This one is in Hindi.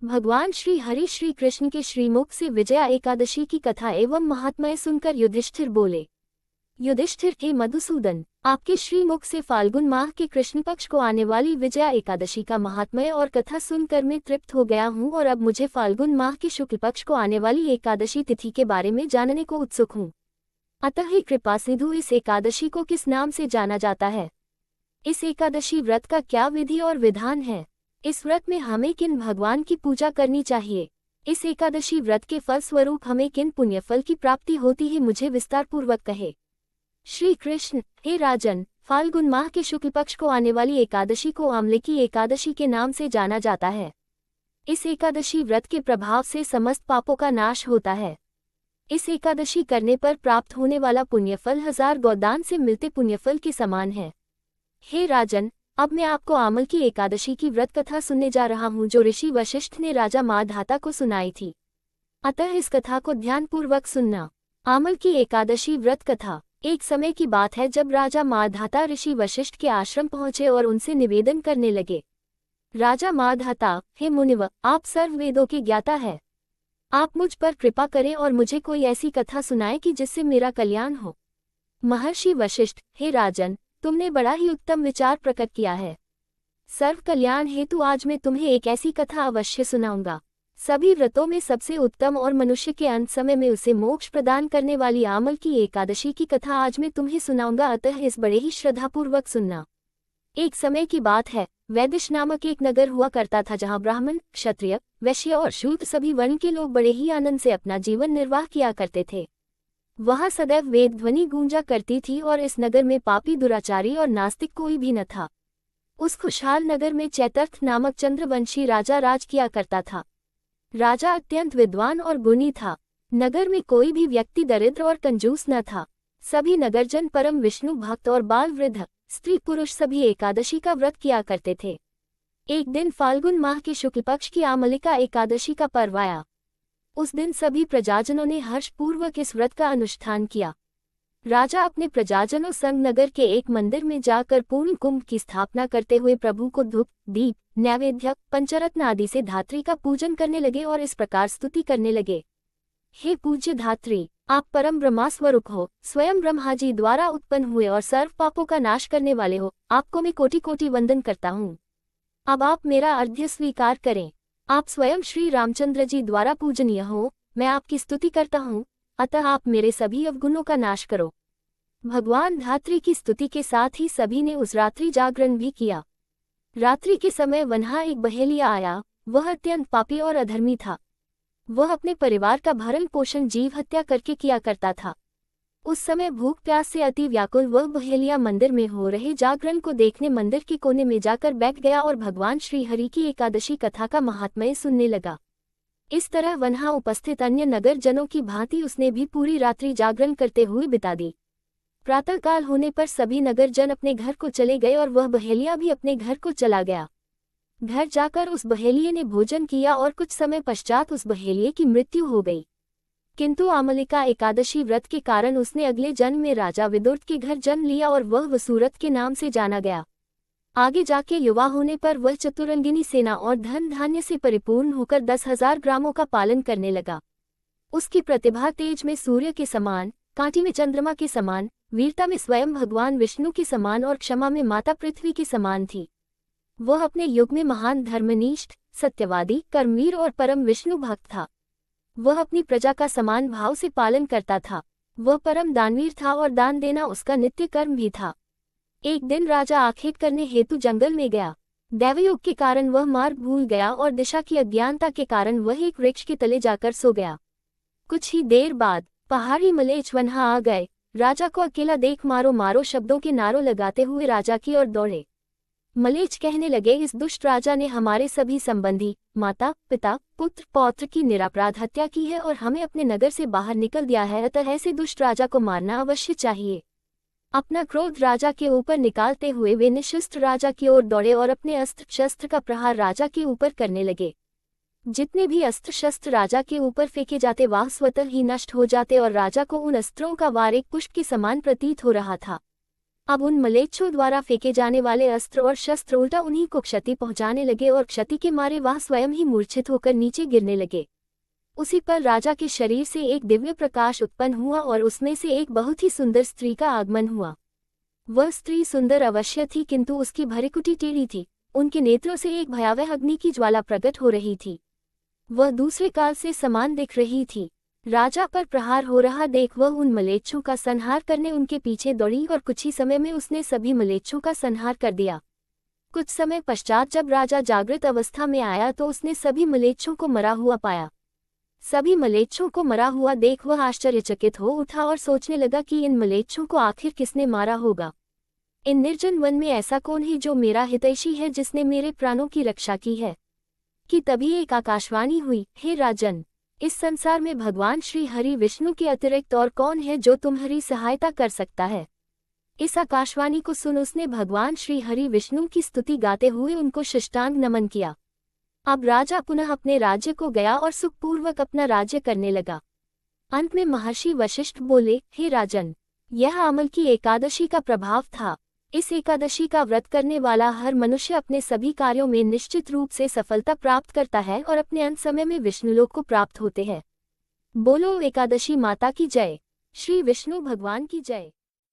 भगवान श्री हरि श्री कृष्ण के श्रीमुख से विजया एकादशी की कथा एवं महात्म्य सुनकर युधिष्ठिर बोले, युधिष्ठिर हे मधुसूदन, आपके श्रीमुख से फाल्गुन माह के कृष्ण पक्ष को आने वाली विजया एकादशी का महात्म्य और कथा सुनकर मैं तृप्त हो गया हूँ और अब मुझे फाल्गुन माह के शुक्ल पक्ष को आने वाली एकादशी तिथि के बारे में जानने को उत्सुक हूँ। अतः हे कृपा सिंधु, इस एकादशी को किस नाम से जाना जाता है? इस एकादशी व्रत का क्या विधि और विधान है? इस व्रत में हमें किन भगवान की पूजा करनी चाहिए? इस एकादशी व्रत के फल स्वरूप हमें किन पुण्यफल की प्राप्ति होती है, मुझे विस्तार पूर्वक कहे। श्री कृष्ण, हे राजन, फाल्गुन माह के शुक्ल पक्ष को आने वाली एकादशी को आंवले की एकादशी के नाम से जाना जाता है। इस एकादशी व्रत के प्रभाव से समस्त पापों का नाश होता है। इस एकादशी करने पर प्राप्त होने वाला पुण्यफल 1000 गोदान से मिलते पुण्यफल के समान है। हे राजन, अब मैं आपको आमल की एकादशी की व्रत कथा सुनने जा रहा हूँ, जो ऋषि वशिष्ठ ने राजा माधाता को सुनाई थी। अतः इस कथा को ध्यानपूर्वक सुनना। आमल की एकादशी व्रत कथा। एक समय की बात है जब राजा माधाता ऋषि वशिष्ठ के आश्रम पहुंचे और उनसे निवेदन करने लगे, राजा माधाता, हे मुनिव, आप सर्व वेदों के ज्ञाता है। आप मुझ पर कृपा करें और मुझे कोई ऐसी कथा सुनाएं कि जिससे मेरा कल्याण हो। महर्षि वशिष्ठ, हे राजन, तुमने बड़ा ही उत्तम विचार प्रकट किया है। सर्व कल्याण हेतु आज मैं तुम्हें एक ऐसी कथा अवश्य सुनाऊंगा। सभी व्रतों में सबसे उत्तम और मनुष्य के अंत समय में उसे मोक्ष प्रदान करने वाली आमल की एकादशी की कथा आज मैं तुम्हें सुनाऊंगा, अतः इस बड़े ही श्रद्धापूर्वक सुनना। एक समय की बात है, वैदिश नामक एक नगर हुआ करता था जहाँ ब्राह्मण, क्षत्रिय, वैश्य और शूद्र सभी वर्ण के लोग बड़े ही आनंद से अपना जीवन निर्वाह किया करते थे। वहाँ सदैव वेद ध्वनि गूंजा करती थी और इस नगर में पापी, दुराचारी और नास्तिक कोई भी न था। उस खुशहाल नगर में चैतर्थ नामक चंद्रवंशी राजा राज किया करता था। राजा अत्यंत विद्वान और गुणी था। नगर में कोई भी व्यक्ति दरिद्र और कंजूस न था। सभी नगरजन परम विष्णु भक्त और बाल वृद्ध, स्त्री पुरुष सभी एकादशी का व्रत किया करते थे। एक दिन फाल्गुन माह के शुक्ल पक्ष की आमलिका एकादशी का पर्व आया। उस दिन सभी प्रजाजनों ने हर्षपूर्वक इस व्रत का अनुष्ठान किया। राजा अपने प्रजाजनों संग नगर के एक मंदिर में जाकर पूर्ण कुंभ की स्थापना करते हुए प्रभु को धूप, दीप, नैवेद्य, पंचरत्न आदि से धात्री का पूजन करने लगे और इस प्रकार स्तुति करने लगे, हे पूज्य धात्री, आप परम ब्रह्मास्वरूप हो, स्वयं ब्रह्मा जी द्वारा उत्पन्न हुए और सर्व पापों का नाश करने वाले हो। आपको मैं कोटि कोटि वंदन करता हूँ। अब आप मेरा अर्घ्य स्वीकार करें। आप स्वयं श्री रामचंद्र जी द्वारा पूजनीय हो। मैं आपकी स्तुति करता हूँ, अतः आप मेरे सभी अवगुणों का नाश करो। भगवान धात्री की स्तुति के साथ ही सभी ने उस रात्रि जागरण भी किया। रात्रि के समय वहाँ एक बहेलिया आया। वह अत्यंत पापी और अधर्मी था। वह अपने परिवार का भरण पोषण जीव हत्या करके किया करता था। उस समय भूख प्यास से अति व्याकुल वह बहेलिया मंदिर में हो रहे जागरण को देखने मंदिर के कोने में जाकर बैठ गया और भगवान श्री हरि की एकादशी कथा का महात्म्य सुनने लगा। इस तरह वहाँ उपस्थित अन्य नगर जनों की भांति उसने भी पूरी रात्रि जागरण करते हुए बिता दी। प्रातःकाल होने पर सभी नगर जन अपने घर को चले गए और वह बहेलिया भी अपने घर को चला गया। घर जाकर उस बहेलिये ने भोजन किया और कुछ समय पश्चात उस बहेलिये की मृत्यु हो गई। किंतु आमलिका एकादशी व्रत के कारण उसने अगले जन्म में राजा विदुर्त के घर जन्म लिया और वह वसूरत के नाम से जाना गया। आगे जाके युवा होने पर वह चतुरंगिनी सेना और धन धान्य से परिपूर्ण होकर 10,000 ग्रामों का पालन करने लगा। उसकी प्रतिभा तेज में सूर्य के समान, कांटी में चंद्रमा के समान, वीरता में स्वयं भगवान विष्णु के समान और क्षमा में माता पृथ्वी के समान थी। वह अपने युग में महान धर्मनिष्ठ, सत्यवादी, कर्मवीर और परम विष्णु भक्त था। वह अपनी प्रजा का समान भाव से पालन करता था। वह परम दानवीर था और दान देना उसका नित्य कर्म भी था। एक दिन राजा आखेट करने हेतु जंगल में गया। दैवयोग के कारण वह मार्ग भूल गया और दिशा की अज्ञानता के कारण वह एक वृक्ष के तले जाकर सो गया। कुछ ही देर बाद पहाड़ी मलेच्छ वहाँ आ गए। राजा को अकेला देख मारो मारो शब्दों के नारों लगाते हुए राजा की ओर दौड़े। मलेच्छ कहने लगे, इस दुष्ट राजा ने हमारे सभी संबंधी, माता, पिता, पुत्र, पौत्र की निरपराध हत्या की है और हमें अपने नगर से बाहर निकल दिया है, अतः ऐसे दुष्ट राजा को मारना अवश्य चाहिए। अपना क्रोध राजा के ऊपर निकालते हुए वे निशस्त्र राजा की ओर दौड़े और अपने अस्त्र शस्त्र का प्रहार राजा के ऊपर करने लगे। जितने भी अस्त्र शस्त्र राजा के ऊपर फेंके जाते वह स्वतः ही नष्ट हो जाते और राजा को उन अस्त्रों का वार एक पुष्प के समान प्रतीत हो रहा था। अब उन मलेच्छों द्वारा फेंके जाने वाले अस्त्र और शस्त्र उल्टा उन्हीं को क्षति पहुंचाने लगे और क्षति के मारे वह स्वयं ही मूर्छित होकर नीचे गिरने लगे। उसी पर राजा के शरीर से एक दिव्य प्रकाश उत्पन्न हुआ और उसमें से एक बहुत ही सुंदर स्त्री का आगमन हुआ। वह स्त्री सुंदर अवश्य थी, किंतु उसकी भरिकुटी टेढ़ी थी। उनके नेत्रों से एक भयावह अग्नि की ज्वाला प्रकट हो रही थी। वह दूसरे काल से समान दिख रही थी। राजा पर प्रहार हो रहा देख वह उन मलेच्छों का संहार करने उनके पीछे दौड़ी और कुछ ही समय में उसने सभी मलेच्छों का संहार कर दिया। कुछ समय पश्चात जब राजा जागृत अवस्था में आया तो उसने सभी मलेच्छों को मरा हुआ पाया। सभी मलेच्छों को मरा हुआ देख वह आश्चर्यचकित हो उठा और सोचने लगा कि इन मलेच्छों को आखिर किसने मारा होगा। इन निर्जन वन में ऐसा कौन है जो मेरा हितैषी है, जिसने मेरे प्राणों की रक्षा की है। कि तभी एक आकाशवाणी हुई, हे राजन, इस संसार में भगवान श्री हरि विष्णु के अतिरिक्त और कौन है जो तुम्हारी सहायता कर सकता है। इस आकाशवाणी को सुन उसने भगवान श्री हरि विष्णु की स्तुति गाते हुए उनको शिष्टांग नमन किया। अब राजा पुनः अपने राज्य को गया और सुखपूर्वक अपना राज्य करने लगा। अंत में महर्षि वशिष्ठ बोले, हे राजन, यह अमल की एकादशी का प्रभाव था। इस एकादशी का व्रत करने वाला हर मनुष्य अपने सभी कार्यों में निश्चित रूप से सफलता प्राप्त करता है और अपने अंत समय में विष्णुलोक को प्राप्त होते हैं। बोलो एकादशी माता की जय। श्री विष्णु भगवान की जय।